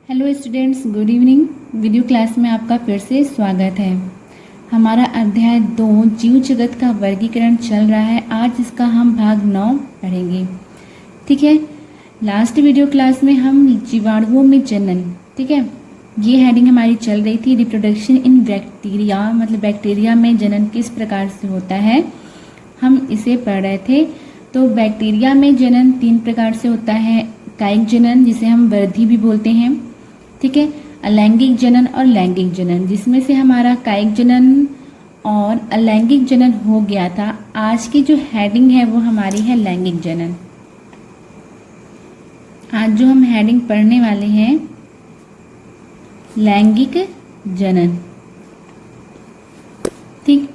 Hello students, good evening. Video class में आपका फिर से स्वागत है। हमारा अध्याय 2 जीव जगत का वर्गीकरण चल रहा है। आज इसका हम भाग 9 पढ़ेंगे। ठीक है, लास्ट वीडियो क्लास में हम जीवाणुओं में जनन, ठीक है, ये हेडिंग हमारी चल रही थी। रिप्रोडक्शन इन बैक्टीरिया, मतलब बैक्टीरिया में जनन किस प्रकार से होता है, हम इसे पढ़ रहे थे। तो बैक्टीरिया में जनन 3 प्रकार से होता है। कायिक जनन, जिसे हम वृद्धि भी बोलते हैं, ठीक है, अलैंगिक जनन और लैंगिक जनन, जिसमें से हमारा कायिक जनन और अलैंगिक जनन हो गया था। आज की जो हेडिंग है वो हमारी है लैंगिक जनन। आज जो हम हेडिंग पढ़ने वाले हैं लैंगिक जनन। ठीक,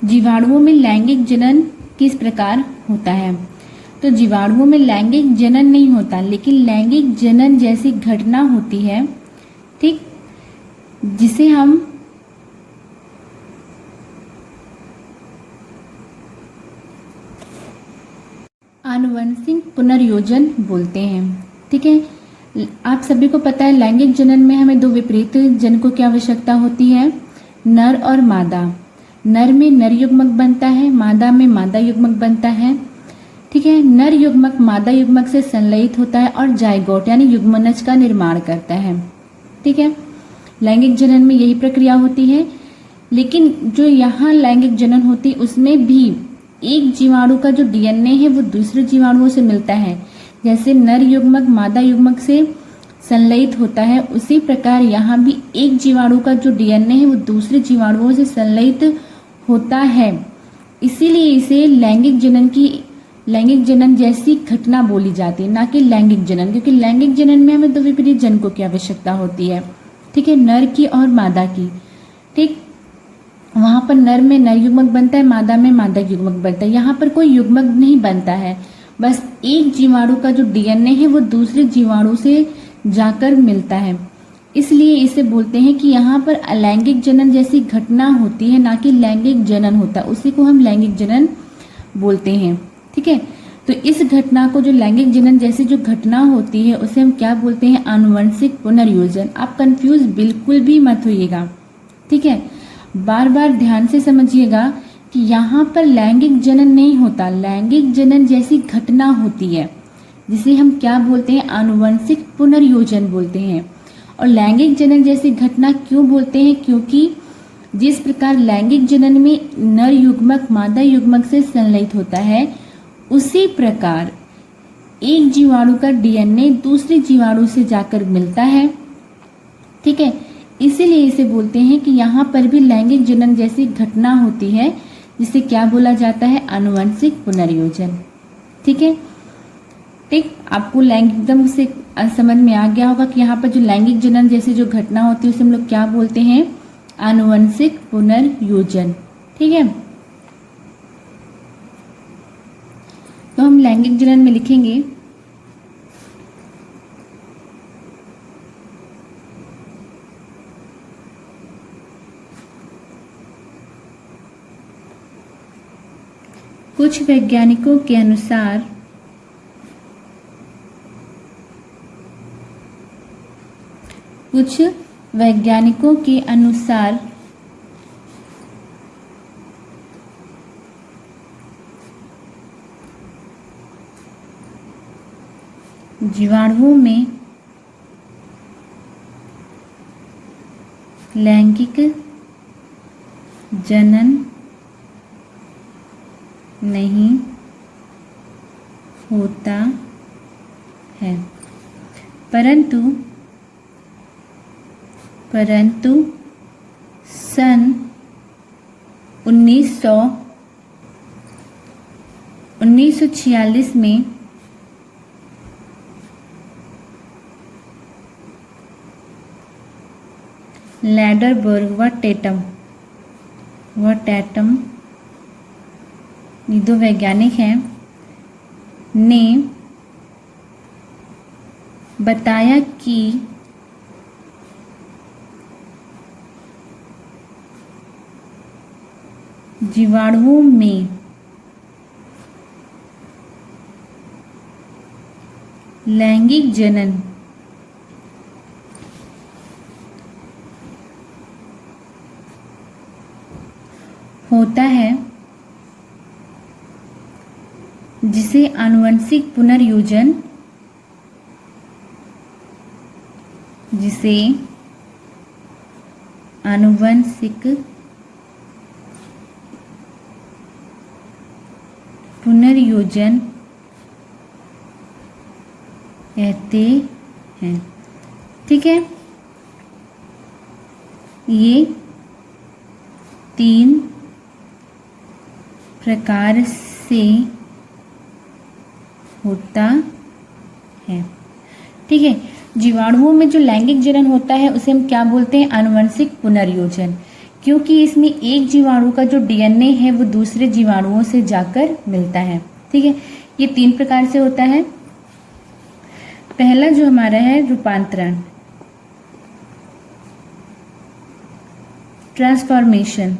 जीवाणुओं में लैंगिक जनन किस प्रकार होता है? तो जीवाणुओं में लैंगिक जनन नहीं होता, लेकिन लैंगिक जनन जैसी घटना होती है, ठीक, जिसे हम आनुवंशिक पुनर्योजन बोलते हैं। ठीक है, आप सभी को पता है लैंगिक जनन में हमें 2 विपरीत जनकों की आवश्यकता होती है, नर और मादा। नर में नर युग्मक बनता है, मादा में मादा युग्मक बनता है। ठीक है, नर युग्मक मादा युग्मक से संलयित होता है और जाइगोट यानी युग्मनज का निर्माण करता है। ठीक है, लैंगिक जनन में यही प्रक्रिया होती है। लेकिन जो यहाँ लैंगिक जनन होती है उसमें भी एक जीवाणु का जो डीएनए है वो दूसरे जीवाणुओं से मिलता है। जैसे नर युग्मक मादा युग्मक से संलयित होता है, उसी प्रकार यहाँ भी एक जीवाणु का जो डीएनए है वो दूसरे जीवाणुओं से संलयित होता है। इसीलिए इसे लैंगिक जनन जैसी घटना बोली जाती है, ना कि लैंगिक जनन, क्योंकि लैंगिक जनन में हमें 2 विपरीत जनकों की आवश्यकता होती है। ठीक है, नर की और मादा की। ठीक, वहां पर नर में नर युग्मक बनता है, मादा में मादा युग्मक बनता है। यहाँ पर कोई युग्मक नहीं बनता है, बस एक जीवाणु का जो डीएनए है वो दूसरे जीवाणु से जाकर मिलता है। इसलिए इसे बोलते हैं कि यहाँ पर अलैंगिक जनन जैसी घटना होती है, ना कि लैंगिक जनन होता, उसी को हम लैंगिक जनन बोलते हैं। ठीक है, तो इस घटना को, जो लैंगिक जनन जैसी जो घटना होती है, उसे हम क्या बोलते हैं? आनुवंशिक पुनर्योजन। आप कंफ्यूज बिल्कुल भी मत होइएगा। ठीक है, बार बार ध्यान से समझिएगा कि यहाँ पर लैंगिक जनन नहीं होता, लैंगिक जनन जैसी घटना होती है, जिसे हम क्या बोलते हैं? आनुवंशिक पुनर्योजन बोलते हैं। और लैंगिक जनन जैसी घटना क्यों बोलते हैं? क्योंकि जिस प्रकार लैंगिक जनन में नर युग्मक मादा युग्मक से संलयित होता है, उसी प्रकार एक जीवाणु का डीएनए दूसरे जीवाणु से जाकर मिलता है। ठीक है, इसीलिए इसे बोलते हैं कि यहाँ पर भी लैंगिक जनन जैसी घटना होती है, जिसे क्या बोला जाता है? आनुवंशिक पुनर्योजन। ठीक है, ठीक, आपको लैंगिक एकदम से समझ में आ गया होगा कि यहाँ पर जो लैंगिक जनन जैसी जो घटना होती है उसे हम लोग क्या बोलते हैं? आनुवंशिक पुनर्योजन। ठीक है, तो हम लैंगिक जनन में लिखेंगे कुछ वैज्ञानिकों के अनुसार जीवाणुओं में लैंगिक जनन नहीं होता है, परंतु सन 1946 में लैडरबर्ग व टैटम, ये 2 वैज्ञानिक हैं, ने बताया कि जीवाणुओं में लैंगिक जनन होता है जिसे आनुवंशिक पुनर्योजन कहते हैं। ठीक है, ये 3 प्रकार से होता है। ठीक है, जीवाणुओं में जो लैंगिक जनन होता है उसे हम क्या बोलते हैं? आनुवंशिक पुनर्योजन, क्योंकि इसमें एक जीवाणु का जो डीएनए है वो दूसरे जीवाणुओं से जाकर मिलता है। ठीक है, ये 3 प्रकार से होता है। पहला जो हमारा है रूपांतरण, ट्रांसफॉर्मेशन।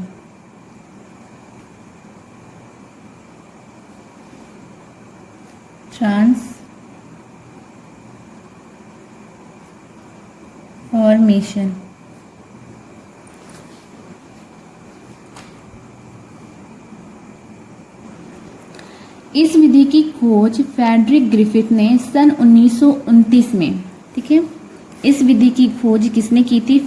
इस विधि की खोज फ्रेडरिक ग्रिफिथ ने सन 1929 में, ठीक है, इस विधि की खोज किसने की थी?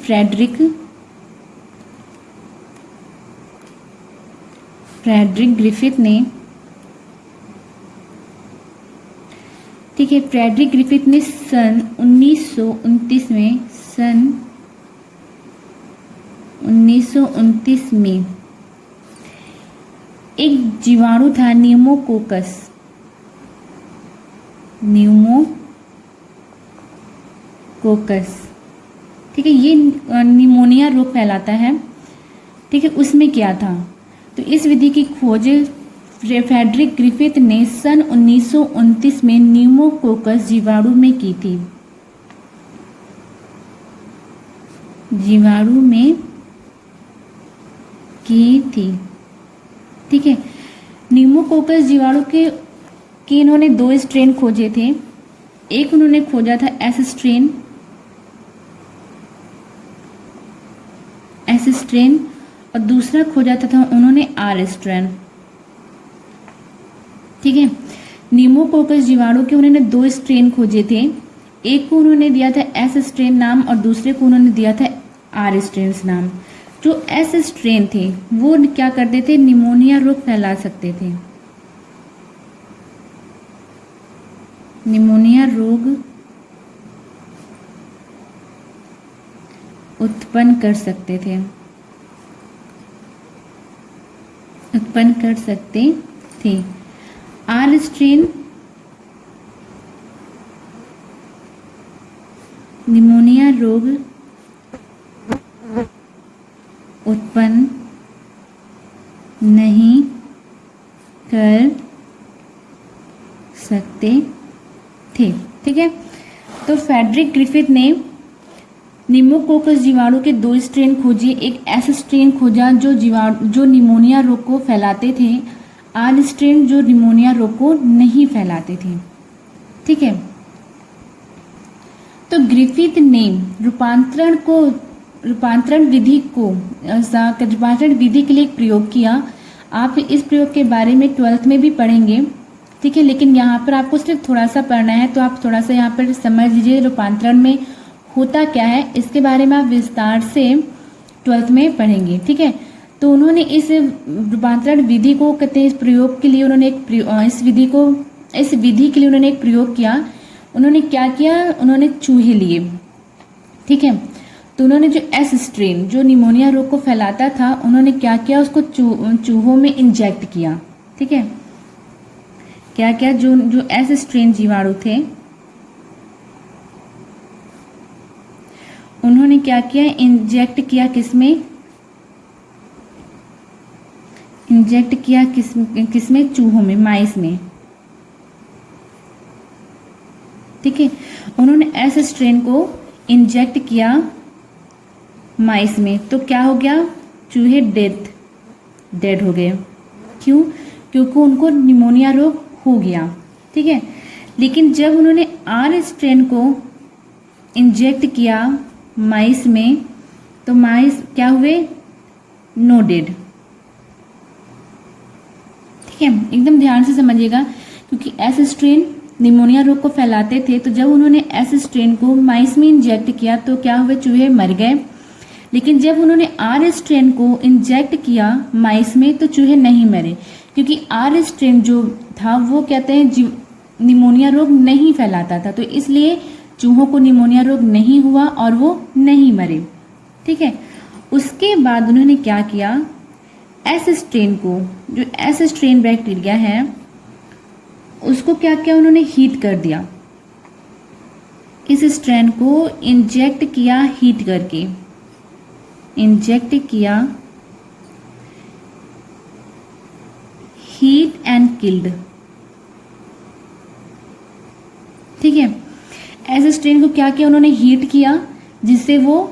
फ्रेडरिक ग्रिफिथ ने। ठीक है, फ्रेडरिक ग्रिफिथ ने सन 1929 में एक जीवाणु था न्यूमोकोकस, ठीक है, ये निमोनिया रोग फैलाता है। ठीक है, उसमें क्या था? तो इस विधि की खोज फ्रेडरिक ग्रिफिथ ने सन 1929 में न्यूमोकोकस जीवाणु में की थी। ठीक है, न्यूमोकोकस जीवाणु के इन्होंने 2 स्ट्रेन खोजे थे। एक उन्होंने खोजा था एस स्ट्रेन और दूसरा खोजा था उन्होंने आर स्ट्रेन। ठीक है, न्यूमोकोकस जीवाणु के उन्होंने 2 स्ट्रेन खोजे थे। एक को उन्होंने दिया था एस स्ट्रेन नाम और दूसरे को उन्होंने दिया था आर स्ट्रेन नाम। जो एस स्ट्रेन थे वो क्या करते थे? निमोनिया रोग फैला सकते थे, निमोनिया रोग उत्पन्न कर सकते थे। आर स्ट्रेन निमोनिया रोग उत्पन्न नहीं कर सकते थे। ठीक है, तो फ्रेडरिक ग्रिफिथ ने न्यूमोकोकस जीवाणु के 2 स्ट्रेन खोजे। एक एस स्ट्रेन खोजा जो निमोनिया रोग को फैलाते थे, आर स्ट्रेन जो निमोनिया रोग को नहीं फैलाते थे। ठीक है, तो ग्रिफिथ ने रूपांतरण विधि के लिए एक प्रयोग किया। आप इस प्रयोग के बारे में 12th में भी पढ़ेंगे। ठीक है, लेकिन यहाँ पर आपको सिर्फ थोड़ा सा पढ़ना है, तो आप थोड़ा सा यहाँ पर समझ लीजिए रूपांतरण में होता क्या है। इसके बारे में आप विस्तार से 12th में पढ़ेंगे। ठीक है, तो उन्होंने इस रूपांतरण विधि को कहते हैं, इस प्रयोग के लिए उन्होंने इस विधि के लिए उन्होंने एक प्रयोग किया। उन्होंने क्या किया? उन्होंने चूहे लिए। ठीक है, तो उन्होंने जो एस स्ट्रेन जो निमोनिया रोग को फैलाता था, उन्होंने क्या किया? उसको चूहों में इंजेक्ट किया। ठीक है, क्या क्या जो एस स्ट्रेन जीवाणु थे उन्होंने क्या किया? इंजेक्ट किया किसमें? किसमें? चूहों में, माइस में। ठीक है, उन्होंने एस स्ट्रेन को इंजेक्ट किया माइस में, तो क्या हो गया? चूहे डेड हो गए। क्यों? क्योंकि उनको निमोनिया रोग हो गया। ठीक है, लेकिन जब उन्होंने आर स्ट्रेन को इंजेक्ट किया माइस में, तो माइस क्या हुए? No dead. है, एकदम ध्यान से समझिएगा, क्योंकि एस स्ट्रेन निमोनिया रोग को फैलाते थे। तो जब उन्होंने एस स्ट्रेन को माइस में इंजेक्ट किया तो क्या हुए, चूहे मर गए। लेकिन जब उन्होंने आर स्ट्रेन को इंजेक्ट किया माइस में तो चूहे नहीं मरे, क्योंकि आर स्ट्रेन जो था वो कहते हैं निमोनिया रोग नहीं फैलाता था, तो इसलिए चूहों को निमोनिया रोग नहीं हुआ और वो नहीं मरे। ठीक है, उसके बाद उन्होंने क्या किया, एस स्ट्रेन को, जो एस स्ट्रेन बैक्टीरिया है उसको क्या किया, उन्होंने हीट कर दिया। इस स्ट्रेन को इंजेक्ट किया हीट करके, इंजेक्ट किया, हीट एंड किल्ड। ठीक है, एस स्ट्रेन को क्या किया, उन्होंने हीट किया जिससे वो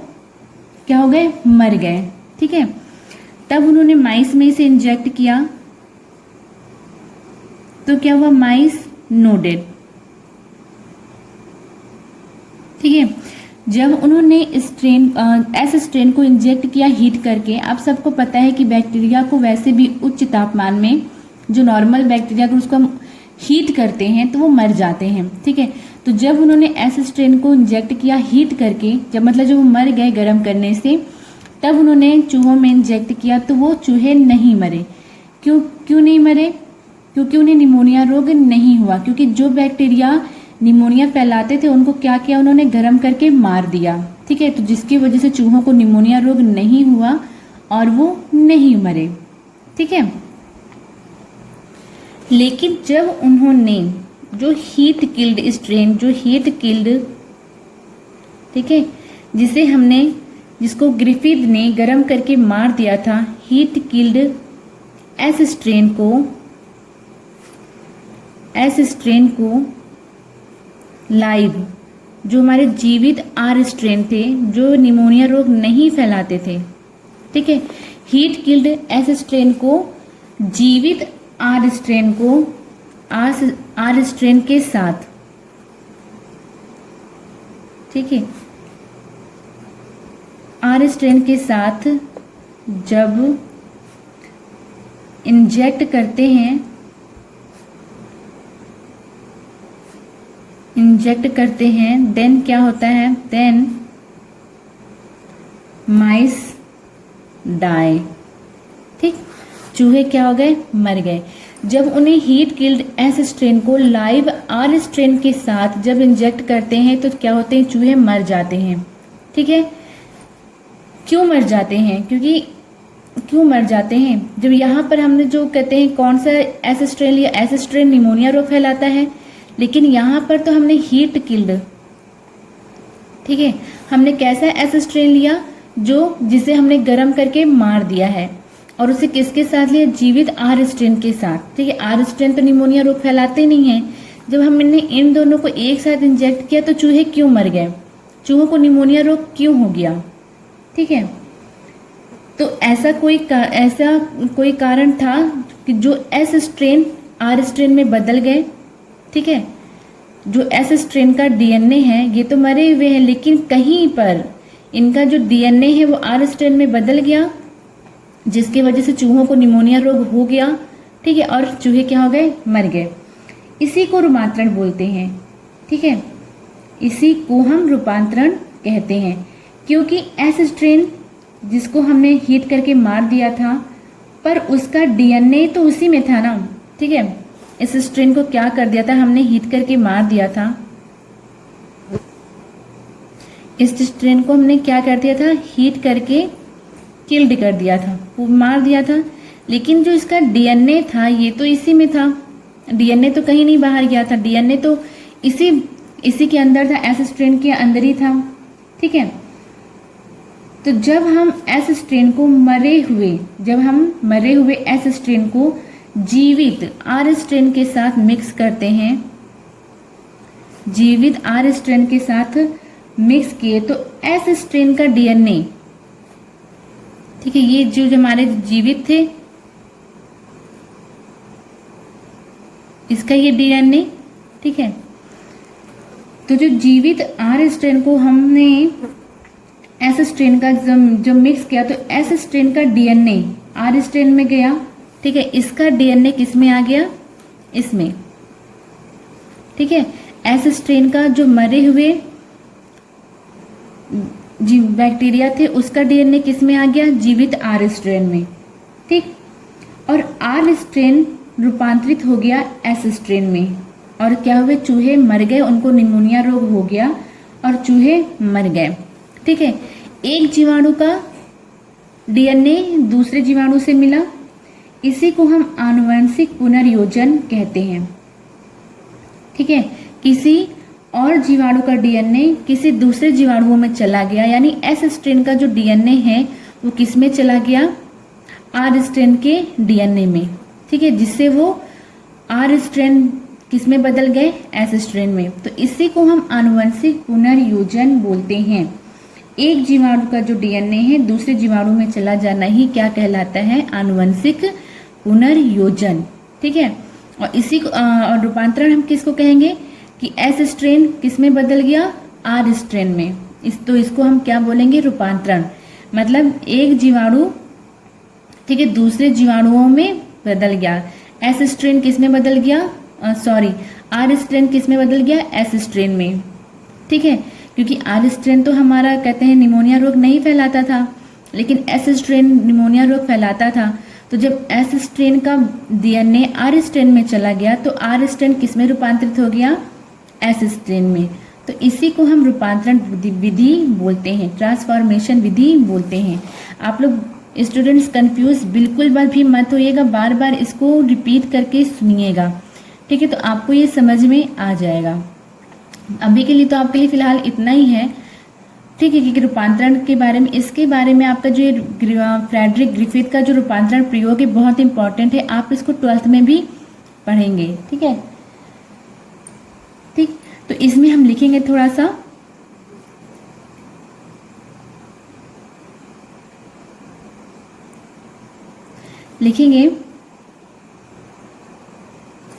क्या हो गए, मर गए। ठीक है, तब उन्होंने माइस में इसे इंजेक्ट किया तो क्या हुआ, माइस नो डेड। ठीक है, जब उन्होंने एस स्ट्रेन को इंजेक्ट किया हीट करके, आप सबको पता है कि बैक्टीरिया को वैसे भी उच्च तापमान में, जो नॉर्मल बैक्टीरिया को उसको हम हीट करते हैं तो वो मर जाते हैं। ठीक है, तो जब उन्होंने एस स्ट्रेन को इंजेक्ट किया हीट करके, जब मतलब जब वो मर गए गर्म करने से, तब उन्होंने चूहों में इंजेक्ट किया तो वो चूहे नहीं मरे। क्यों नहीं मरे, क्योंकि उन्हें निमोनिया रोग नहीं हुआ, क्योंकि जो बैक्टीरिया निमोनिया फैलाते थे उनको क्या किया, उन्होंने गर्म करके मार दिया। ठीक है, तो जिसकी वजह से चूहों को निमोनिया रोग नहीं हुआ और वो नहीं मरे। ठीक है, लेकिन जब उन्होंने जो हीट किल्ड स्ट्रेन, जो हीट किल्ड, ठीक है, जिसको ग्रिफिथ ने गर्म करके मार दिया था, हीट किल्ड एस स्ट्रेन को लाइव, जो हमारे जीवित आर स्ट्रेन थे जो निमोनिया रोग नहीं फैलाते थे। ठीक है, हीट किल्ड एस स्ट्रेन को जीवित आर स्ट्रेन के साथ, ठीक है, आर स्ट्रेन के साथ जब इंजेक्ट करते हैं, देन क्या होता है, देन माइस डाई। ठीक, चूहे क्या हो गए, मर गए। जब उन्हें हीट किल्ड एस स्ट्रेन को लाइव आर स्ट्रेन के साथ जब इंजेक्ट करते हैं तो क्या होते हैं, चूहे मर जाते हैं। ठीक है, क्यों मर जाते हैं, क्यों मर जाते हैं, जब यहाँ पर हमने जो कहते हैं कौन सा एस स्ट्रेन लिया, एस स्ट्रेन निमोनिया रोग फैलाता है, लेकिन यहाँ पर तो हमने हीट किल्ड, ठीक है, हमने कैसा एस स्ट्रेन लिया, जिसे हमने गर्म करके मार दिया है, और उसे किसके साथ लिया, जीवित आर स्ट्रेन के साथ। ठीक है, आर स्ट्रेन तो निमोनिया रोग फैलाते नहीं है। जब हमने इन दोनों को एक साथ इंजेक्ट किया तो चूहे क्यों मर गए, चूहों को निमोनिया रोग क्यों हो गया। ठीक है, तो ऐसा कोई कारण था कि जो एस स्ट्रेन आर स्ट्रेन में बदल गए। ठीक है, जो एस स्ट्रेन का डीएनए है ये तो मरे हुए हैं, लेकिन कहीं पर इनका जो डीएनए है वो आर स्ट्रेन में बदल गया, जिसकी वजह से चूहों को निमोनिया रोग हो गया। ठीक है, और चूहे क्या हो गए, मर गए। इसी को रूपांतरण बोलते हैं। ठीक है, इसी को हम रूपांतरण कहते हैं, क्योंकि एस स्ट्रेन जिसको हमने हीट करके मार दिया था, पर उसका डीएनए तो उसी में था ना। ठीक है, इस स्ट्रेन को क्या कर दिया था, हमने हीट करके मार दिया था। इस स्ट्रेन को हमने क्या कर दिया था, हीट करके किल्ड कर दिया था, वो मार दिया था, लेकिन जो इसका डीएनए था ये तो इसी में था, डीएनए तो कहीं नहीं बाहर गया था, डीएनए तो इसी के अंदर था, एस स्ट्रेन के अंदर ही था। ठीक है, तो जब हम एस स्ट्रेन को मरे हुए एस स्ट्रेन को जीवित आर स्ट्रेन के साथ मिक्स करते हैं, जीवित आर स्ट्रेन के साथ मिक्स किए तो एस स्ट्रेन का डीएनए, ठीक है, ये जो हमारे जीवित थे इसका ये डीएनए, ठीक है, तो जो जीवित आर स्ट्रेन को हमने एस स्ट्रेन का जब मिक्स किया तो एस स्ट्रेन का डीएनए आर स्ट्रेन में गया, ठीक है, इसका डीएनए किस में आ गया, इसमें। ठीक है, एस स्ट्रेन का जो मरे हुए बैक्टीरिया थे उसका डीएनए किस में आ गया, जीवित आर स्ट्रेन में। ठीक, और आर स्ट्रेन रूपांतरित हो गया एस स्ट्रेन में, और क्या हुए, चूहे मर गए, उनको निमोनिया रोग हो गया और चूहे मर गए। ठीक है, एक जीवाणु का डीएनए दूसरे जीवाणु से मिला, इसी को हम आनुवंशिक पुनर्योजन कहते हैं। ठीक है, किसी और जीवाणु का डीएनए किसी दूसरे जीवाणुओं में चला गया, यानी एस स्ट्रेन का जो डीएनए है वो किस में चला गया, आर स्ट्रेन के डीएनए में। ठीक है, जिससे वो आर स्ट्रेन किस में बदल गए, एस स्ट्रेन में। तो इसी को हम आनुवंशिक पुनर्योजन बोलते हैं। एक जीवाणु का जो डीएनए है दूसरे जीवाणु में चला जाना ही क्या कहलाता है, आनुवंशिक पुनर्योजन। ठीक है, और इसी को और रूपांतरण हम किसको कहेंगे कि एस स्ट्रेन किस में बदल गया, आर स्ट्रेन में। तो इसको हम क्या बोलेंगे, रूपांतरण। मतलब एक जीवाणु, ठीक है, दूसरे जीवाणुओं में बदल गया। एस स्ट्रेन किस में बदल गया, आर स्ट्रेन किस में बदल गया, एस स्ट्रेन में। ठीक है, क्योंकि आर स्ट्रेन तो हमारा कहते हैं निमोनिया रोग नहीं फैलाता था, लेकिन एस स्ट्रेन निमोनिया रोग फैलाता था। तो जब एस स्ट्रेन का डीएनए आर स्ट्रेन में चला गया तो आर स्ट्रेन किस में रूपांतरित हो गया, एस स्ट्रेन में। तो इसी को हम रूपांतरण विधि बोलते हैं, ट्रांसफॉर्मेशन विधि बोलते हैं। आप लोग स्टूडेंट्स कंफ्यूज बिल्कुल भी मत होइएगा, बार बार इसको रिपीट करके सुनिएगा। ठीक है, तो आपको ये समझ में आ जाएगा। अभी के लिए तो आपके लिए फिलहाल इतना ही है। ठीक है, क्योंकि रूपांतरण के बारे में, इसके बारे में आपका जो फ्रेडरिक ग्रिफिथ का जो रूपांतरण प्रयोग है बहुत इंपॉर्टेंट है, आप इसको 12th में भी पढ़ेंगे। ठीक है, ठीक, तो इसमें हम लिखेंगे थोड़ा सा, लिखेंगे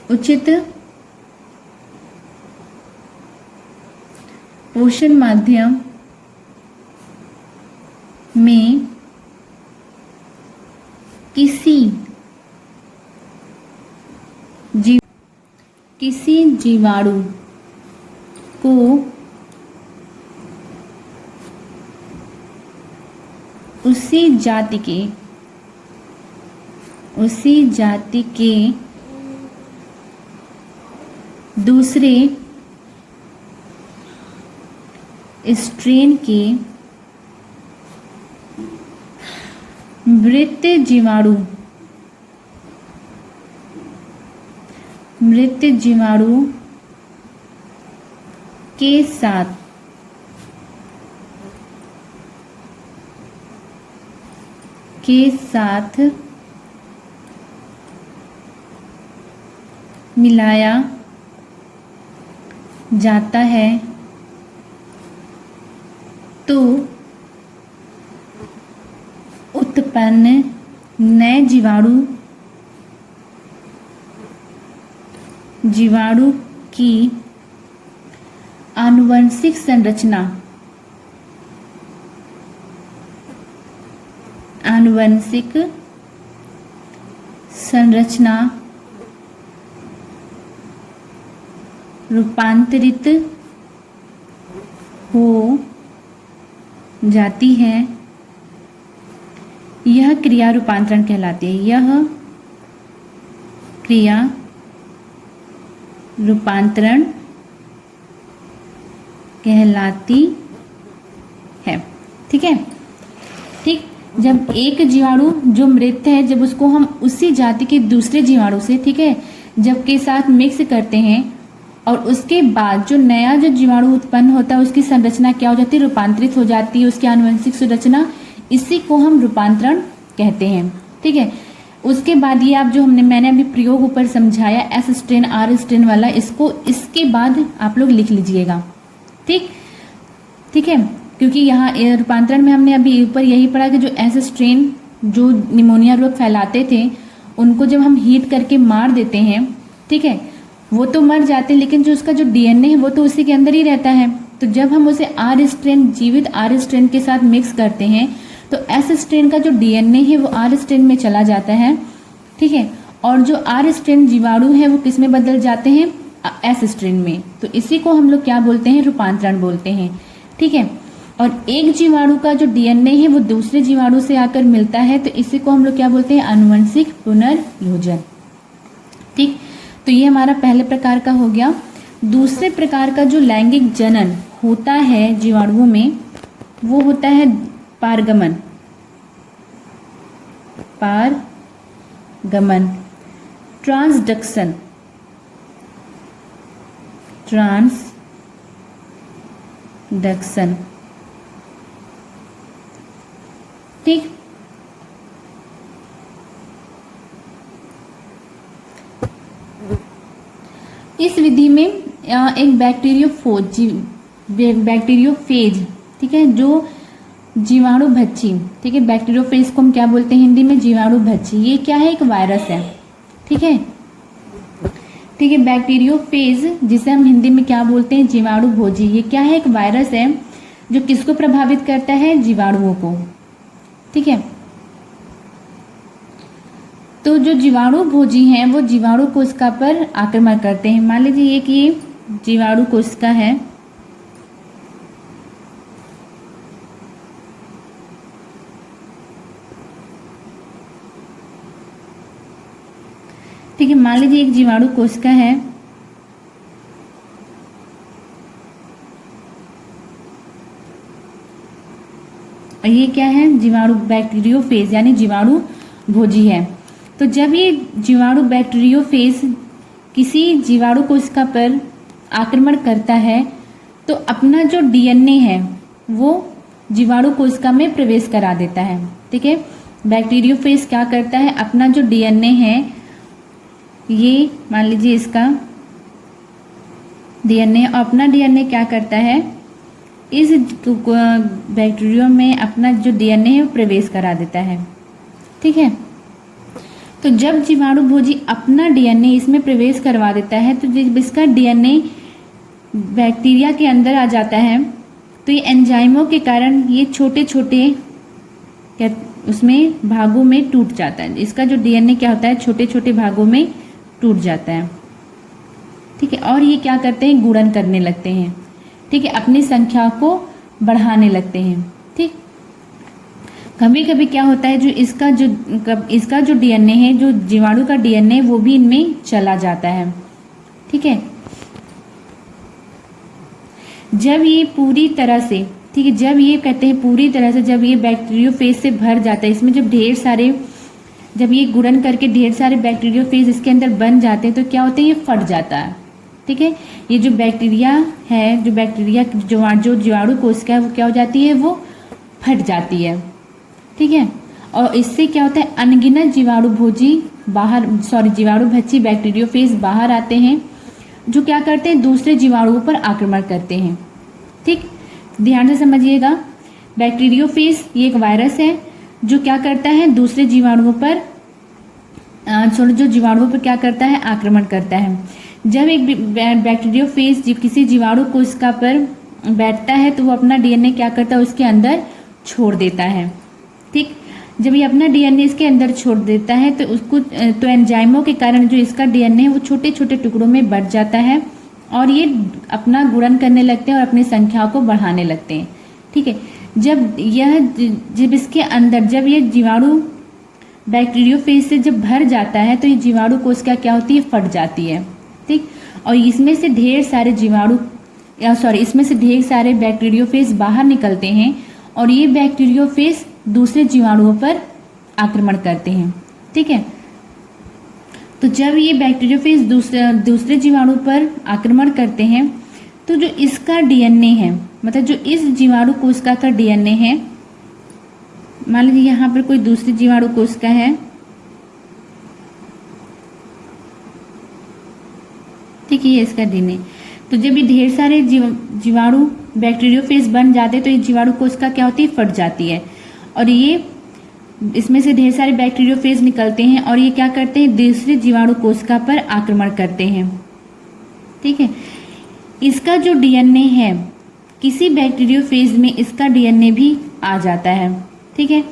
उचित पोषण माध्यम में किसी जीवाणु को उसी जाति के दूसरे स्ट्रेन के मृत जीवाणु के साथ मिलाया जाता है तो उत्पन्न नए जीवाणु की आनुवंशिक संरचना रूपांतरित हो जाती है। यह क्रिया रूपांतरण कहलाती है। यह क्रिया रूपांतरण कहलाती है। ठीक है, ठीक, जब एक जीवाणु जो मृत है, जब उसको हम उसी जाति के दूसरे जीवाणु से, ठीक है, जब के साथ मिक्स करते हैं और उसके बाद जो नया जो जीवाणु उत्पन्न होता है उसकी संरचना क्या हो जाती है, रूपांतरित हो जाती है, उसकी आनुवंशिक संरचना, इसी को हम रूपांतरण कहते हैं। ठीक है, उसके बाद ये आप जो मैंने अभी प्रयोग ऊपर समझाया एस स्ट्रेन आर स्ट्रेन वाला, इसको इसके बाद आप लोग लिख लीजिएगा। ठीक, ठीक है, क्योंकि यहाँ रूपांतरण में हमने अभी ऊपर यही पढ़ा कि जो एस स्ट्रेन जो निमोनिया रोग फैलाते थे उनको जब हम हीट करके मार देते हैं, ठीक है, वो तो मर जाते हैं, लेकिन जो उसका जो डीएनए है वो तो उसी के अंदर ही रहता है। तो जब हम उसे आर स्ट्रेन, जीवित आर स्ट्रेन के साथ मिक्स करते हैं तो एस स्ट्रेन का जो डीएनए है वो आर स्ट्रेन में चला जाता है ठीक है। और जो आर स्ट्रेन जीवाणु है वो किस में बदल जाते हैं, एस स्ट्रेन में। तो इसी को हम लोग क्या बोलते हैं, रूपांतरण बोलते हैं। ठीक है। और एक जीवाणु का जो डीएनए है वो दूसरे जीवाणु से आकर मिलता है, तो इसी को हम लोग क्या बोलते हैं, आनुवंशिक पुनर्योजन। ठीक। तो ये हमारा पहले प्रकार का हो गया। दूसरे प्रकार का जो लैंगिक जनन होता है जीवाणुओं में वो होता है पारगमन। पारगमन, ट्रांसडक्शन, ट्रांसडक्शन। ठीक। इस विधि में एक बैक्टीरियोफेज, ठीक है, जो जीवाणु भक्षी, ठीक है, बैक्टीरियोफेज को हम क्या बोलते हैं हिंदी में, जीवाणु भक्षी। ये क्या है, एक वायरस है। ठीक है। ठीक है। बैक्टीरियोफेज जिसे हम हिंदी में क्या बोलते हैं, जीवाणु भोजी, ये क्या है, एक वायरस है जो किसको प्रभावित करता है, जीवाणुओं को। ठीक है। तो जो जीवाणु भोजी हैं वो जीवाणु कोशिका पर आक्रमण करते हैं। मान लीजिए कि ये जीवाणु कोशिका है, ठीक है, मान लीजिए एक जीवाणु कोशिका है, और ये क्या है, जीवाणु बैक्टीरियोफेज यानी जीवाणु भोजी है। तो जब ये जीवाणु बैक्टीरियोफेज किसी जीवाणु कोशिका पर आक्रमण करता है तो अपना जो डीएनए है वो जीवाणु कोशिका में प्रवेश करा देता है। ठीक है। बैक्टीरियोफेज क्या करता है, अपना जो डीएनए है, ये मान लीजिए इसका डीएनए, और अपना डीएनए क्या करता है, इस बैक्टीरिया में अपना जो डीएनए है वो प्रवेश करा देता है। ठीक है। तो जब जीवाणु भोजी अपना डीएनए इसमें प्रवेश करवा देता है तो जब इसका डीएनए बैक्टीरिया के अंदर आ जाता है तो ये एंजाइमों के कारण ये छोटे छोटे उसमें भागों में टूट जाता है। इसका जो डीएनए क्या होता है, छोटे छोटे भागों में टूट जाता है। ठीक है। और ये क्या करते हैं, गुणन करने लगते हैं। ठीक है, अपनी संख्या को बढ़ाने लगते हैं। ठीक। कभी कभी क्या होता है, जो इसका जो डीएनए है, जो जीवाणु का डीएनए, वो भी इनमें चला जाता है। ठीक है। जब ये पूरी तरह से, ठीक है, जब ये कहते हैं पूरी तरह से, जब ये बैक्टीरियोफेज से भर जाता है, इसमें जब ये गुणन करके ढेर सारे बैक्टीरियोफेज इसके अंदर बन जाते हैं तो क्या होता है, ये फट जाता है। ठीक है। ये जो बैक्टीरिया है, जो जीवाणु कोशिका है वो क्या हो जाती है, वो फट जाती है। ठीक है। और इससे क्या होता है, अनगिनत जीवाणु भक्षी बैक्टीरियोफेज बाहर आते हैं जो क्या करते हैं, दूसरे जीवाणुओं पर आक्रमण करते हैं। ठीक। ध्यान से समझिएगा, बैक्टीरियोफेज ये एक वायरस है जो क्या करता है, दूसरे जीवाणुओं पर जो जीवाणुओं पर क्या करता है, आक्रमण करता है। जब एक बैक्टीरियोफेज किसी जीवाणु कोशिका पर बैठता है तो वो अपना डीएनए क्या करता है, उसके अंदर छोड़ देता है। ठीक। जब ये अपना डीएनए इसके अंदर छोड़ देता है तो एंजाइमों के कारण जो इसका डीएनए है वो छोटे छोटे टुकड़ों में बट जाता है और ये अपना गुणन करने लगते हैं और अपनी संख्या को बढ़ाने लगते हैं। ठीक है। जब इसके अंदर जब ये जीवाणु बैक्टीरियोफेज से जब भर जाता है तो ये जीवाणु कोशिका क्या होती है, फट जाती है। ठीक। और इसमें से ढेर सारे बैक्टीरियोफेज बाहर निकलते हैं और ये बैक्टीरियोफेज दूसरे जीवाणुओं पर आक्रमण करते हैं। ठीक है। तो जब ये बैक्टीरियोफेज दूसरे जीवाणु पर आक्रमण करते हैं तो जो इसका डीएनए है, मतलब जो इस जीवाणु कोशिका का डीएनए है, मान लीजिए यहाँ पर कोई दूसरी जीवाणु कोशिका है, ठीक है, ये इसका डीएनए। तो जब ये ढेर सारे जीवाणु बैक्टीरियोफेज बन जाते हैं तो ये जीवाणु कोशिका क्या होती है, फट जाती है और ये इसमें से ढेर सारे बैक्टीरियोफेज निकलते हैं और ये क्या करते हैं, दूसरे जीवाणु कोशिका पर आक्रमण करते हैं। ठीक है। इसका जो डीएनए है, किसी बैक्टीरियोफेज में इसका डीएनए भी आ जाता है। ठीक है।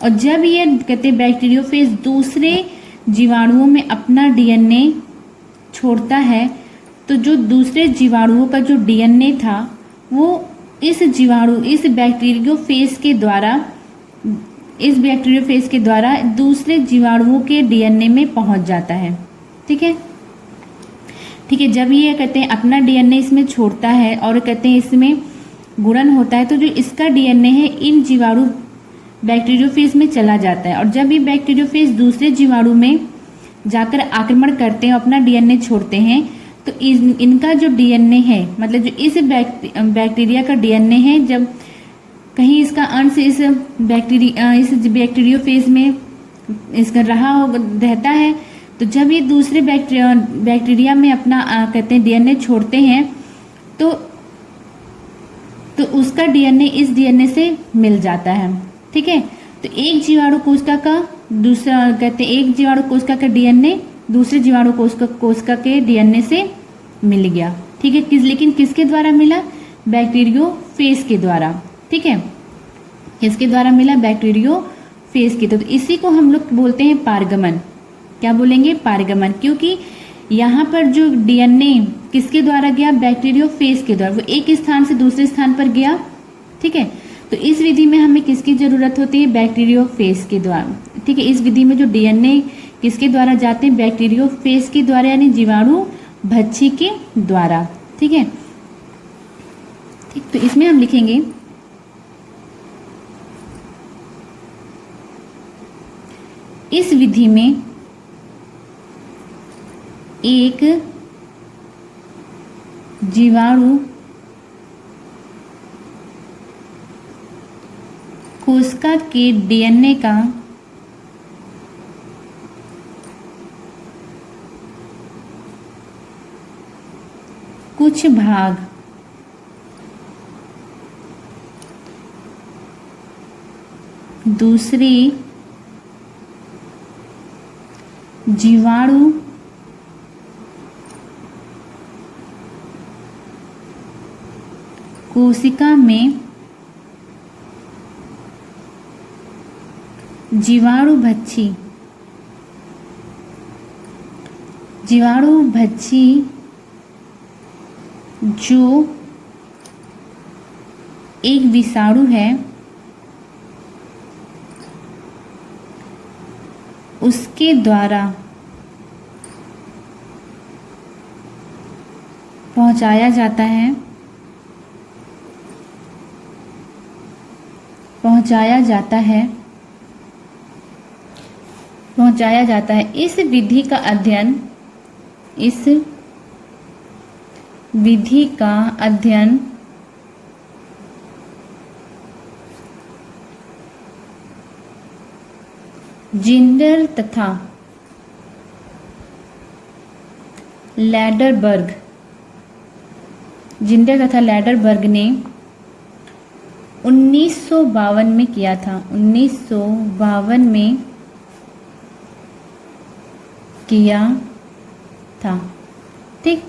और जब ये कहते हैं बैक्टीरियोफेज दूसरे जीवाणुओं में अपना डीएनए छोड़ता है तो जो दूसरे जीवाणुओं का जो डीएनए था वो इस बैक्टीरियोफेज के द्वारा दूसरे जीवाणुओं के डीएनए में पहुंच जाता है। ठीक है, जब ये कहते हैं अपना डीएनए इसमें छोड़ता है और कहते हैं इसमें गुणन होता है तो जो इसका डीएनए है इन जीवाणु बैक्टीरियोफेज में चला जाता है और जब ये बैक्टीरियोफेज दूसरे जीवाणु में जाकर आक्रमण करते हैं, अपना डीएनए छोड़ते हैं तो इनका जो डीएनए है, मतलब जो इस बैक्टीरिया का डीएनए है, जब कहीं इसका अंश इस बैक्टीरियोफेज में इसका रहता है तो जब ये दूसरे बैक्टीरिया में अपना कहते हैं डीएनए छोड़ते हैं तो उसका डीएनए इस डीएनए से मिल जाता है। ठीक है, तो एक जीवाणु कोशिका का दूसरा कहते हैं एक जीवाणु कोशिका का डीएनए दूसरे जीवाणु कोशिका के डीएनए से मिल गया। ठीक है, लेकिन किसके द्वारा मिला? बैक्टीरियोफेज के द्वारा। ठीक है, किसके द्वारा मिला? बैक्टीरियोफेज के। तो इसी को हम लोग बोलते हैं पारगमन। क्या बोलेंगे? पारगमन, क्योंकि यहाँ पर जो डीएनए किसके द्वारा गया? बैक्टीरियोफेज के द्वारा, वो एक स्थान से दूसरे स्थान पर गया। ठीक है, तो इस विधि में हमें किसकी जरूरत होती है? बैक्टीरियोफेज के द्वारा। ठीक है, इस विधि में जो डीएनए किसके द्वारा जाते हैं? बैक्टीरियोफेज के द्वारा, यानी जीवाणु भक्षी के द्वारा। ठीक है, ठीक, तो इसमें हम लिखेंगे इस विधि में एक जीवाणु कोशिका के डीएनए का कुछ भाग दूसरी जीवाणु कोशिका में जीवाणु भक्षी जो एक विषाणु है उसके द्वारा पहुंचाया जाता है। इस विधि का अध्ययन जिंडर तथा लैडरबर्ग ने 1952 में किया था। 1952 में किया था। ठीक,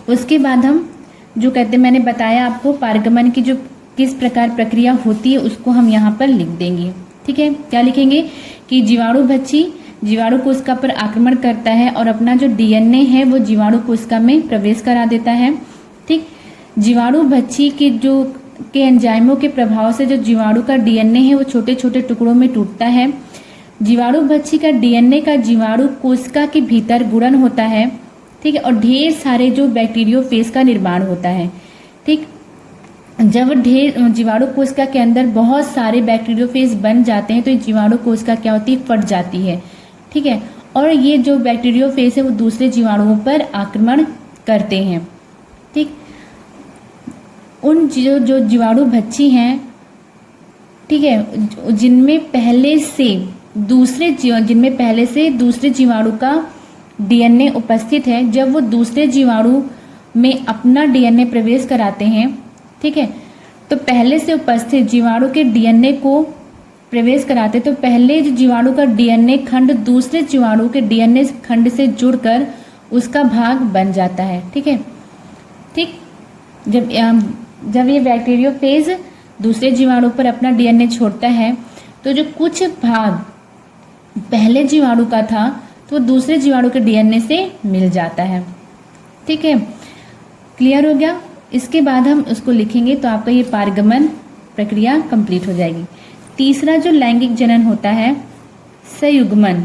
उसके बाद हम जो कहते मैंने बताया आपको पारगमन की जो किस प्रकार प्रक्रिया होती है उसको हम यहाँ पर लिख देंगे। ठीक है, क्या लिखेंगे कि जीवाणु भक्षी जीवाणु कोशिका पर आक्रमण करता है और अपना जो डीएनए है वो जीवाणु कोशिका में प्रवेश करा देता है। ठीक, जीवाणु भक्षी के एंजाइमों के प्रभाव से जो जीवाणु का डीएनए है वो छोटे छोटे टुकड़ों में टूटता है। जीवाणु भक्षी का डीएनए का जीवाणु कोशिका के भीतर गुणन होता है। ठीक है, और ढेर सारे जो बैक्टीरियोफेज का निर्माण होता है। ठीक, जब जीवाणु कोशिका के अंदर बहुत सारे बैक्टीरियोफेज बन जाते हैं तो ये जीवाणु कोशिका क्या होती है? फट जाती है। ठीक है, और ये जो बैक्टीरियोफेज है वो दूसरे जीवाणुओं पर आक्रमण करते हैं। ठीक, उन जो जीवाणु भक्षी हैं, ठीक है, जिनमें पहले से दूसरे जीवाणु का डीएनए उपस्थित है, जब वो दूसरे जीवाणु में अपना डीएनए प्रवेश कराते हैं, ठीक है, तो पहले से उपस्थित जीवाणु के डीएनए को प्रवेश कराते तो पहले जो जीवाणु का डीएनए खंड दूसरे जीवाणु के डीएनए खंड से जुड़कर उसका भाग बन जाता है। ठीक है, ठीक, जब ये बैक्टीरियोफेज दूसरे जीवाणु पर अपना डीएनए छोड़ता है तो जो कुछ भाग पहले जीवाणु का था तो तो दूसरे जीवाणु के डीएनए से मिल जाता है। ठीक है, क्लियर हो गया। इसके बाद हम उसको लिखेंगे तो आपका ये पारगमन प्रक्रिया कंप्लीट हो जाएगी। तीसरा जो लैंगिक जनन होता है, सयुग्मन,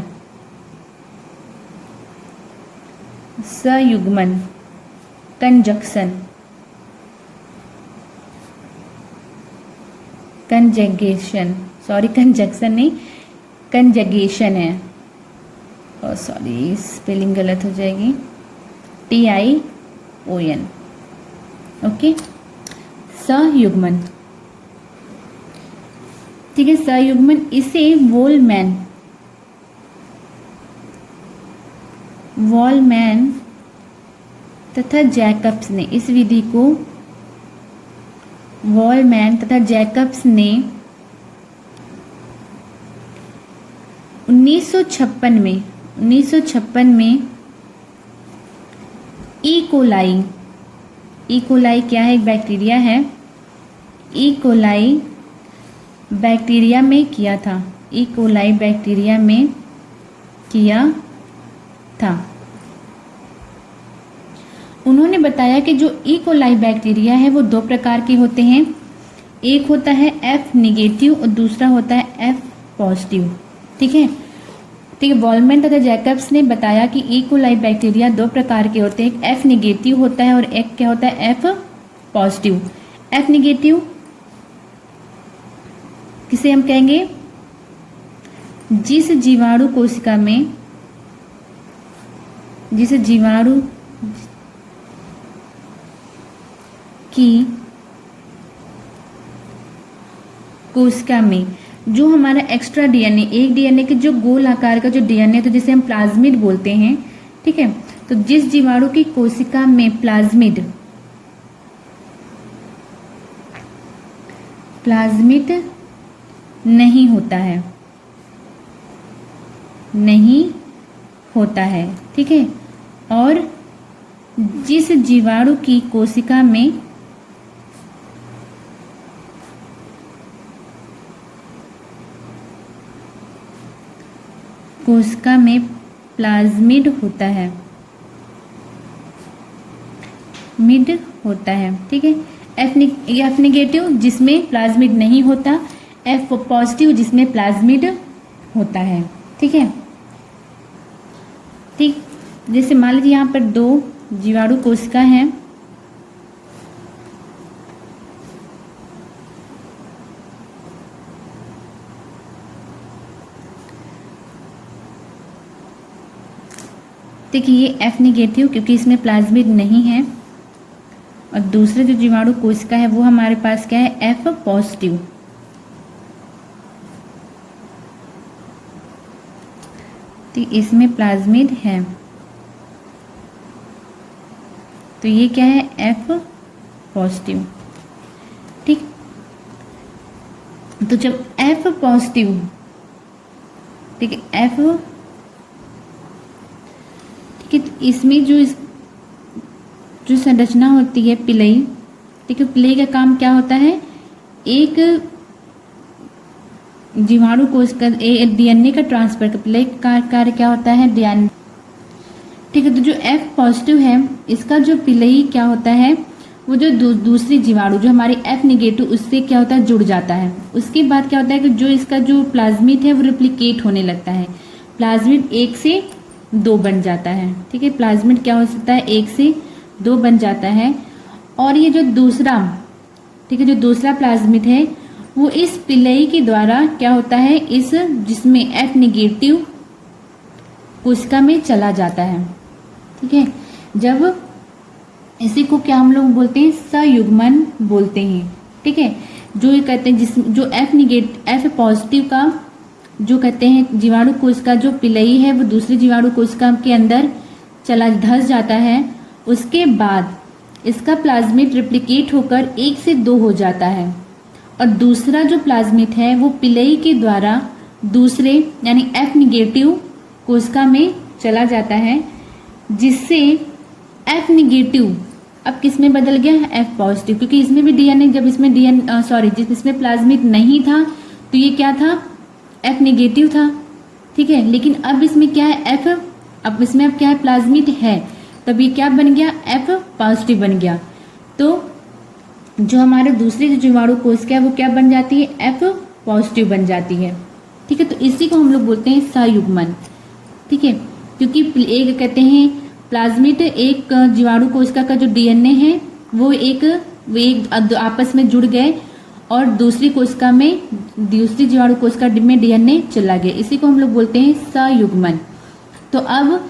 सयुग्मन, कंजक्शन, कंजगेशन, सॉरी कंजक्शन नहीं, कंजगेशन है, और सॉरी स्पेलिंग गलत हो जाएगी, TION। ओके, सयुग्मन। ठीक है, सयुग्मन, इसे वॉलमैन तथा जैकब्स ने, इस विधि को वॉलमैन तथा जैकब्स ने 1956 में ई कोलाई क्या है, एक बैक्टीरिया है, ई कोलाई बैक्टीरिया में किया था, ई कोलाई बैक्टीरिया में किया था। उन्होंने बताया कि जो ई कोलाई बैक्टीरिया है वो दो प्रकार के होते हैं, एक होता है F निगेटिव और दूसरा होता है F पॉजिटिव। ठीक है, ठीक है, वॉलमैन तथा जैकब्स ने बताया कि ई कोलाई बैक्टीरिया दो प्रकार के होते हैं, एक F निगेटिव होता है और एक क्या होता है, F पॉजिटिव। F निगेटिव किसे हम कहेंगे, जिस जीवाणु कोशिका में, जिस जीवाणु की कोशिका में जो हमारा एक्स्ट्रा डीएनए, एक डीएनए के जो गोल आकार का जो डीएनए, तो जिसे हम प्लाज्मिड बोलते हैं। ठीक है, तो जिस जीवाणु की कोशिका में प्लाज्मिड नहीं होता है, नहीं होता है। ठीक है, और जिस जीवाणु की कोशिका में प्लाज्मिड होता है, मिड होता है। ठीक है, एफ नेगेटिव जिसमें प्लाज्मिड नहीं होता, F पॉजिटिव जिसमें प्लाज्मिड होता है। ठीक है, ठीक, जैसे मान लीजिए यहाँ पर दो जीवाणु कोशिका हैं, देखिए ये F निगेटिव क्योंकि इसमें प्लाज्मिड नहीं है, और दूसरे जो जीवाणु कोशिका है वो हमारे पास क्या है, F पॉजिटिव। तो इसमें प्लाज्मिड है, तो ये क्या है, F पॉजिटिव। ठीक, तो जब F पॉजिटिव, ठीक है, F, ठीक है, तो इसमें जो संरचना होती है पिलई, ठीक है, पिलई का काम क्या होता है, एक जीवाणु कोशिका डीएनए का ट्रांसफर, पिलई का कार्य क्या होता है, डीएनए। ठीक है, तो जो F पॉजिटिव है इसका जो पिलई क्या होता है, वो जो दूसरी जीवाणु जो हमारी F निगेटिव उससे क्या होता है, जुड़ जाता है। उसके बाद क्या होता है कि जो इसका जो प्लाज्मिड है वो रिप्लिकेट होने लगता है, प्लाज्मिड 1 से 2 बन जाता है। ठीक है, प्लाज्मिड क्या हो सकता है, 1 से 2 बन जाता है, और ये जो दूसरा, ठीक है, जो दूसरा प्लाज्मिड है वो इस पिलई के द्वारा क्या होता है, इस जिसमें F निगेटिव कोशिका में चला जाता है। ठीक है, जब इसी को क्या हम लोग बोलते हैं, सयुग्मन बोलते हैं। ठीक है, जो ये कहते हैं जो F पॉजिटिव का जो कहते हैं जीवाणु कोशिका जो पिलई है वो दूसरी जीवाणु कोशिका के अंदर चला धस जाता है, उसके बाद इसका प्लाज्मिड रिप्लिकेट होकर 1 से 2 हो जाता है, और दूसरा जो प्लाज्मिड है वो पिलई के द्वारा दूसरे यानी F निगेटिव कोशिका में चला जाता है, जिससे F निगेटिव अब किस में बदल गया, F पॉजिटिव, क्योंकि इसमें भी डीएनए, जब इसमें जिसमें प्लाज्मिड नहीं था तो ये क्या था, F निगेटिव था। ठीक है, लेकिन अब इसमें क्या है, F अब इसमें अब क्या है, प्लाज्मिड है, तब ये क्या बन गया, F पॉजिटिव बन गया। तो जो हमारे दूसरी जो जीवाणु कोशिका है वो क्या बन जाती है, F पॉजिटिव बन जाती है। ठीक है, तो इसी को हम लोग बोलते हैं सयुग्मन। ठीक है, क्योंकि एक कहते हैं प्लाज्मिड एक जीवाणु कोशिका का जो डीएनए है वो एक आपस में जुड़ गए और दूसरी कोशिका में, दूसरी जीवाणु कोशिका में डीएनए चला गया, इसी को हम लोग बोलते हैं सयुग्मन। तो अब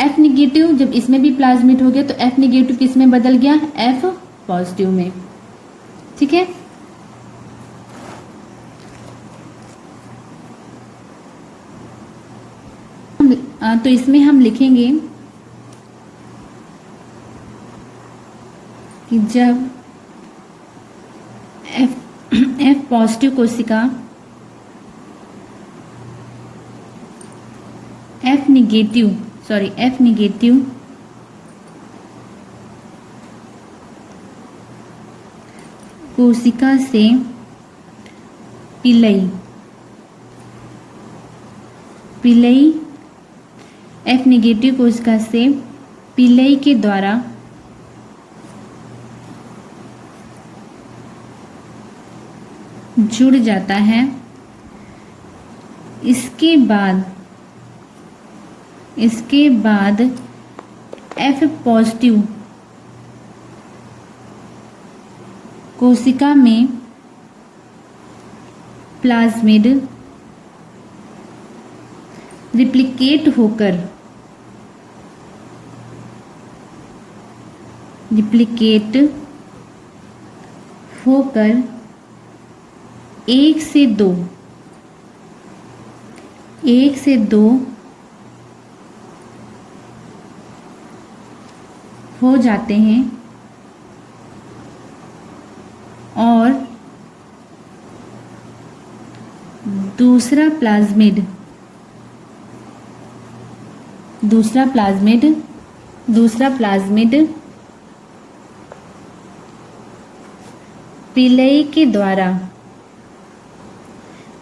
F निगेटिव जब इसमें भी प्लाज्मिड हो गया तो F निगेटिव किस में बदल गया, F पॉजिटिव में। ठीक है, तो इसमें हम लिखेंगे कि जब F पॉजिटिव कोशिका F निगेटिव कोशिका से पिलई F निगेटिव कोशिका से पिलई के द्वारा जुड़ जाता है, इसके बाद F पॉजिटिव कोशिका में प्लाज्मिड रिप्लिकेट होकर 1 से 2 हो जाते हैं और दूसरा प्लाज्मिड पिलई के द्वारा,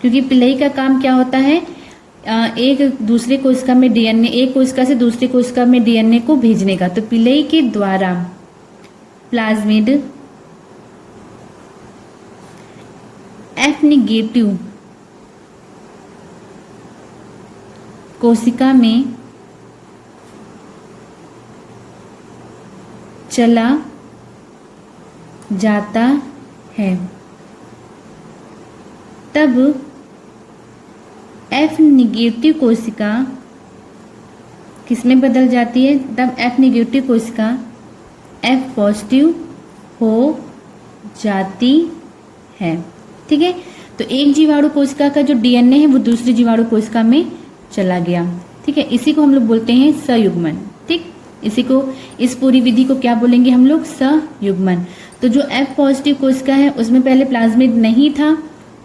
क्योंकि पिलई का काम क्या होता है, एक दूसरे कोशिका में डीएनए, एक कोशिका से दूसरी कोशिका में डीएनए को भेजने का, तो पिलई के द्वारा प्लाज्मिड F निगेटिव कोशिका में चला जाता है, तब F निगेटिव कोशिका किसमें बदल जाती है, तब F निगेटिव कोशिका F पॉजिटिव हो जाती है। ठीक है, तो एक जीवाणु कोशिका का जो डीएनए है वो दूसरी जीवाणु कोशिका में चला गया। ठीक है, इसी को हम लोग बोलते हैं सयुग्मन। ठीक, इस पूरी विधि को क्या बोलेंगे हम लोग, सयुग्मन। तो जो F पॉजिटिव कोशिका है उसमें पहले प्लाज्मिड नहीं था,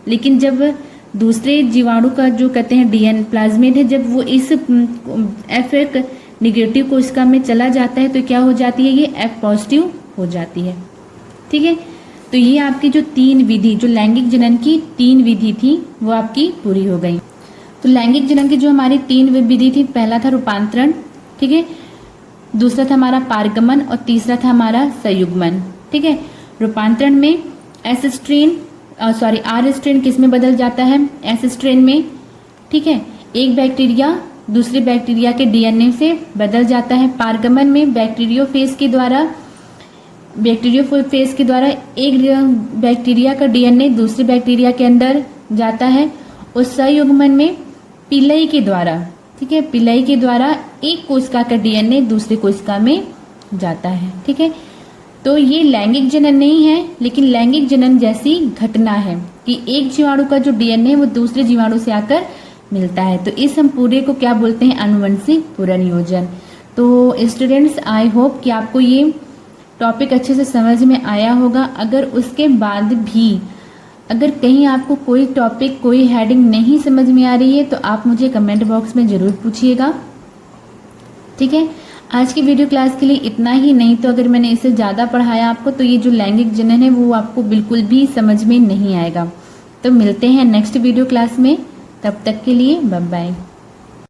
लेकिन जब दूसरे जीवाणु का जो कहते हैं डीएन प्लाज्मिड है, जब वो इस F निगेटिव कोशिका में चला जाता है तो क्या हो जाती है, ये F पॉजिटिव हो जाती है। ठीक है, तो ये आपकी जो 3 विधि, जो लैंगिक जनन की 3 विधि थी वो आपकी पूरी हो गई। तो लैंगिक जनन की जो हमारी 3 विधि थी, पहला था रूपांतरण, ठीक है, दूसरा था हमारा पारगमन और तीसरा था हमारा सयुग्मन। ठीक है, रूपांतरण में R स्ट्रेन किस में बदल जाता है, S स्ट्रेन में। ठीक है, एक बैक्टीरिया दूसरे बैक्टीरिया के डीएनए से बदल जाता है। पारगमन में बैक्टीरियोफेज के द्वारा एक बैक्टीरिया का डीएनए दूसरे बैक्टीरिया के अंदर जाता है। और सयुग्मन में पिलई के द्वारा, ठीक है, पिलई के द्वारा एक कोशिका का डीएनए दूसरी कोशिका में जाता है। ठीक है, तो ये लैंगिक जनन नहीं है, लेकिन लैंगिक जनन जैसी घटना है कि एक जीवाणु का जो डीएनए वो दूसरे जीवाणु से आकर मिलता है। तो इस हम पूरे को क्या बोलते हैं, आनुवंशिक पुनर्योजन। तो स्टूडेंट्स, आई होप कि आपको ये टॉपिक अच्छे से समझ में आया होगा। अगर उसके बाद भी अगर कहीं आपको कोई टॉपिक, कोई हेडिंग नहीं समझ में आ रही है तो आप मुझे कमेंट बॉक्स में ज़रूर पूछिएगा। ठीक है, आज की वीडियो क्लास के लिए इतना ही। नहीं तो अगर मैंने इससे ज़्यादा पढ़ाया आपको तो ये जो लैंगिक जनन है वो आपको बिल्कुल भी समझ में नहीं आएगा। तो मिलते हैं नेक्स्ट वीडियो क्लास में, तब तक के लिए बाय बाय।